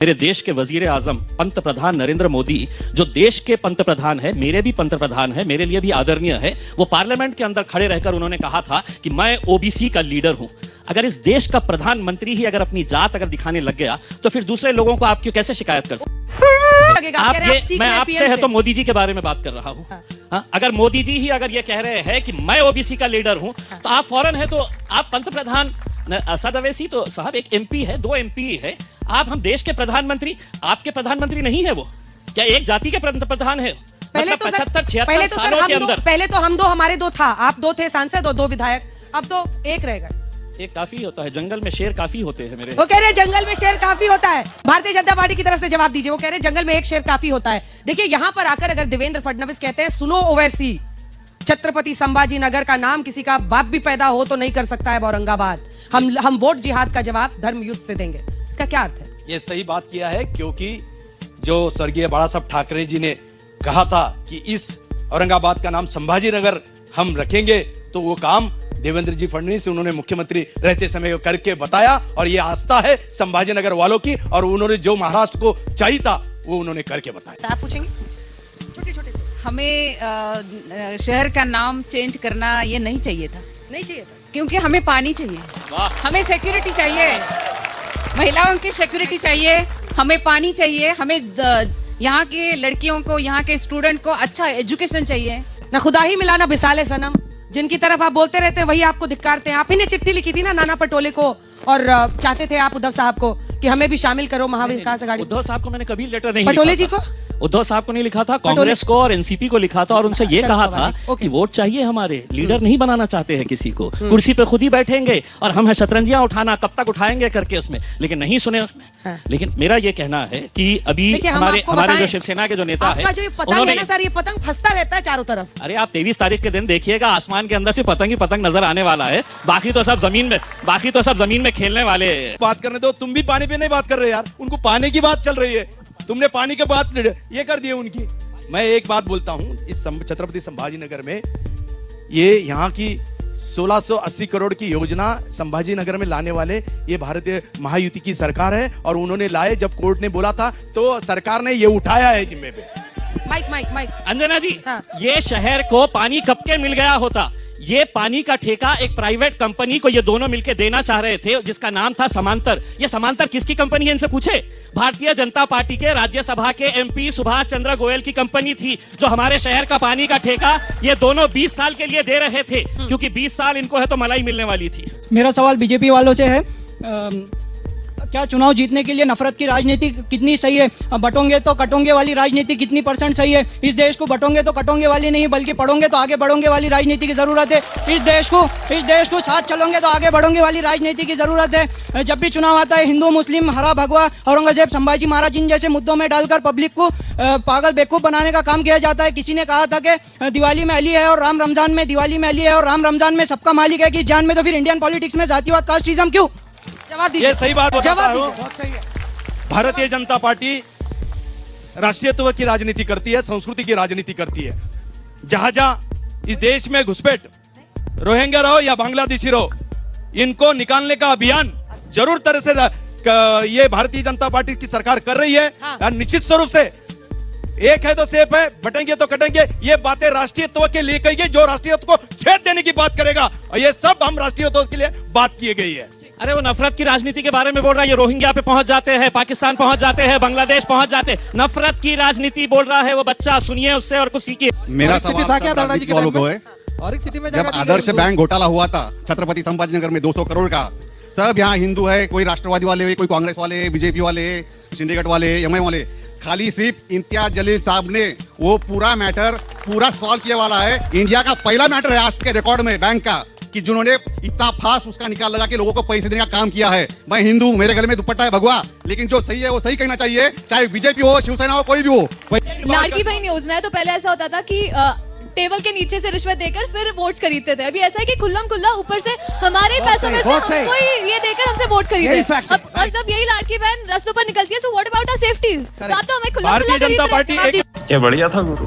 मेरे देश के वजीर आजम पंत प्रधान नरेंद्र मोदी, जो देश के पंत प्रधान है, मेरे भी पंत प्रधान है, मेरे लिए भी आदरणीय है, वो पार्लियामेंट के अंदर खड़े रहकर उन्होंने कहा था कि मैं ओबीसी का लीडर हूं। अगर इस देश का प्रधानमंत्री ही अगर अपनी जात अगर दिखाने लग गया तो फिर दूसरे लोगों को आप क्यों कैसे शिकायत कर सकते? मैं आपसे है तो मोदी जी के बारे में बात कर रहा हूं। हाँ, अगर मोदी जी ही अगर ये कह रहे हैं कि मैं ओबीसी का लीडर हूं तो आप फौरन है तो आप पंत प्रधान असद अवैसी तो साहब एक एमपी है, 2 एमपी है, आप हम देश के प्रधानमंत्री, आपके प्रधानमंत्री नहीं है वो? क्या एक जाति के प्रधान है? पहले तो 75-76 सालों के अंदर पहले तो हम दो, हमारे 2 था, आप 2 थे सांसद और 2 विधायक, अब तो 1 रह गए। एक काफी होता है, जंगल में शेर काफी होते हैं मेरे। वो कह रहे जंगल में शेर काफी होता है। भारतीय जनता पार्टी की तरफ से जवाब दीजिए। वो कह रहे जंगल में 1 शेर काफी होता है। देखिए यहाँ पर आकर अगर देवेंद्र फडणवीस कहते हैं सुनो ओवैसी, छत्रपति संभाजी नगर का नाम किसी का बाप भी पैदा हो तो नहीं कर सकता है औरंगाबाद। हम वोट जिहाद का जवाब धर्म युद्ध से देंगे। इसका क्या अर्थ है? ये सही बात किया है, क्योंकि जो स्वर्गीय बाला साहब ठाकरे जी ने कहा था कि इस औरंगाबाद का नाम संभाजी नगर हम रखेंगे, तो वो काम देवेंद्र जी फडणवीस उन्होंने मुख्यमंत्री रहते समय करके बताया, और ये आस्था है संभाजी नगर वालों की, और उन्होंने जो महाराष्ट्र को चाहिए था वो उन्होंने करके बताया। आप पूछेंगे? छोटे-छोटे हमें शहर का नाम चेंज करना ये नहीं चाहिए था, नहीं चाहिए था, क्योंकि हमें पानी चाहिए, हमें सिक्योरिटी चाहिए, महिलाओं की सिक्योरिटी चाहिए, हमें पानी चाहिए, हमें यहाँ के लड़कियों को, यहाँ के स्टूडेंट को अच्छा एजुकेशन चाहिए। ना खुदा ही मिला ना बिसाले सनम, जिनकी तरफ आप बोलते रहते हैं वही आपको धिक्कारते हैं। आप ही ने चिट्ठी लिखी थी ना नाना पटोले को, और चाहते थे आप उद्धव साहब को कि हमें भी शामिल करो महाविकास आघाड़ी। उद्धव साहब को मैंने कभी लेटर नहीं पटोले लिखा जी को, उद्धव साहब को नहीं लिखा था, कांग्रेस को और एनसीपी को लिखा था, और उनसे ये कहा था कि वोट चाहिए, हमारे लीडर नहीं बनाना चाहते हैं किसी को, कुर्सी पे खुद ही बैठेंगे और हम है शतरंजियां उठाना, कब तक उठाएंगे करके उसमें, लेकिन नहीं सुने उसमें। लेकिन मेरा ये कहना है कि अभी हमारे जो शिवसेना के जो नेता है, जो पतंग है ना सर, ये पतंग फंसता रहता है चारों तरफ। अरे आप 23 तारीख के दिन देखिएगा, आसमान के अंदर से पतंग ही पतंग नजर आने वाला है, बाकी तो सब जमीन में खेलने वाले। बात करने दो, तुम भी पानी पे नहीं बात कर रहे यार, उनको पानी की बात चल रही है, तुमने पानी के बात ये कर दिए उनकी। मैं एक बात बोलता हूं, इस छत्रपति संभाजी नगर में ये यहाँ की 1680 करोड़ की योजना संभाजी नगर में लाने वाले ये भारतीय महायुति की सरकार है, और उन्होंने लाए, जब कोर्ट ने बोला था तो सरकार ने ये उठाया है जिम्मे पे। माइक अंजना जी, ये शहर को पानी कब के मिल गया होता? ये पानी का ठेका एक प्राइवेट कंपनी को ये दोनों मिलकर देना चाह रहे थे, जिसका नाम था समांतर। ये समांतर किसकी कंपनी है, इनसे पूछे? भारतीय जनता पार्टी के राज्यसभा के एमपी सुभाष चंद्र गोयल की कंपनी थी, जो हमारे शहर का पानी का ठेका ये दोनों 20 साल के लिए दे रहे थे, क्योंकि 20 साल इनको है तो मलाई मिलने वाली थी। मेरा सवाल बीजेपी वालों से है, क्या चुनाव जीतने के लिए नफरत की राजनीति कितनी सही है? बटोंगे तो कटोंगे वाली राजनीति कितनी % सही है? इस देश को बटोंगे तो कटोंगे वाली नहीं, बल्कि पढ़ोंगे तो आगे बढ़ोंगे वाली राजनीति की जरूरत है। इस देश को साथ चलोगे तो आगे बढ़ोगे वाली राजनीति की जरूरत है। जब भी चुनाव आता है, हिंदू मुस्लिम, हरा भगवा, औरंगजेब, संभाजी महाराज, इन जैसे मुद्दों में डालकर पब्लिक को पागल बेवकूफ बनाने का काम किया जाता है। किसी ने कहा था कि दिवाली में अली है और राम रमजान में, दिवाली में अली है और राम रमजान में सबका मालिक है कि जान में, तो फिर इंडियन पॉलिटिक्स में जातिवाद कास्टिज्म क्यों? जवाब दीजिए। ये सही बात बताता हूं, भारतीय जनता पार्टी राष्ट्रीयत्व की राजनीति करती है, संस्कृति की राजनीति करती है। जहां जहां इस देश में घुसपैठ, रोहिंग्या रहो या बांग्लादेशी रहो, इनको निकालने का अभियान जरूर तरह से ये भारतीय जनता पार्टी की सरकार कर रही है। और निश्चित स्वरूप से एक है तो सेफ है, बटेंगे तो कटेंगे, ये बातें राष्ट्रीयत्व के लिए कही गई, जो राष्ट्रीयत्व को छेद देने की बात करेगा, और ये सब हम राष्ट्रीयत्व के लिए बात की गई है। अरे वो नफरत की राजनीति के बारे में बोल रहा है, ये रोहिंग्या पे पहुंच जाते हैं, पाकिस्तान पहुंच जाते हैं, बांग्लादेश पहुंच जाते हैं, नफरत की राजनीति बोल रहा है वो बच्चा, सुनिए उससे और कुछ सीखिए। मेरा सवाल वालों को है, जब आदर्श बैंक घोटाला हुआ था छत्रपति संभाजी नगर में 200 करोड़ का, सब यहाँ हिंदू है, कोई राष्ट्रवादी वाले, कोई कांग्रेस वाले, बीजेपी वाले, सिंडिकेट वाले, एमआई वाले, खाली सिर्फ इम्तियाज जलील साहब ने वो पूरा मैटर सॉल्व किया वाला है। इंडिया का पहला मैटर है आज के रिकॉर्ड में बैंक का, कि जिन्होंने इतना फास्ट उसका निकाल लगा के लोगों को पैसे देने का काम किया है। मैं हिंदू, मेरे गले में दुपट्टा है भगवा, लेकिन जो सही है वो सही कहना चाहिए, चाहे बीजेपी हो, शिवसेना हो, कोई भी हो। लाड़की बहन योजना है, तो पहले ऐसा होता था कि टेबल के नीचे से रिश्वत देकर फिर वोट्स खरीदते थे। अभी ऐसा है कि खुल्लम खुल्ला ऊपर से हमारे पैसों में से हमको ये देकर हमसे वोट खरीदे। और जब यही लाड़की बहन रास्तों पर निकलती है, तो व्हाट अबाउट आवर सेफ्टीज? तो आप तो हमें खुल्ला भारतीय जनता पार्टी क्या बढ़िया था गुरु।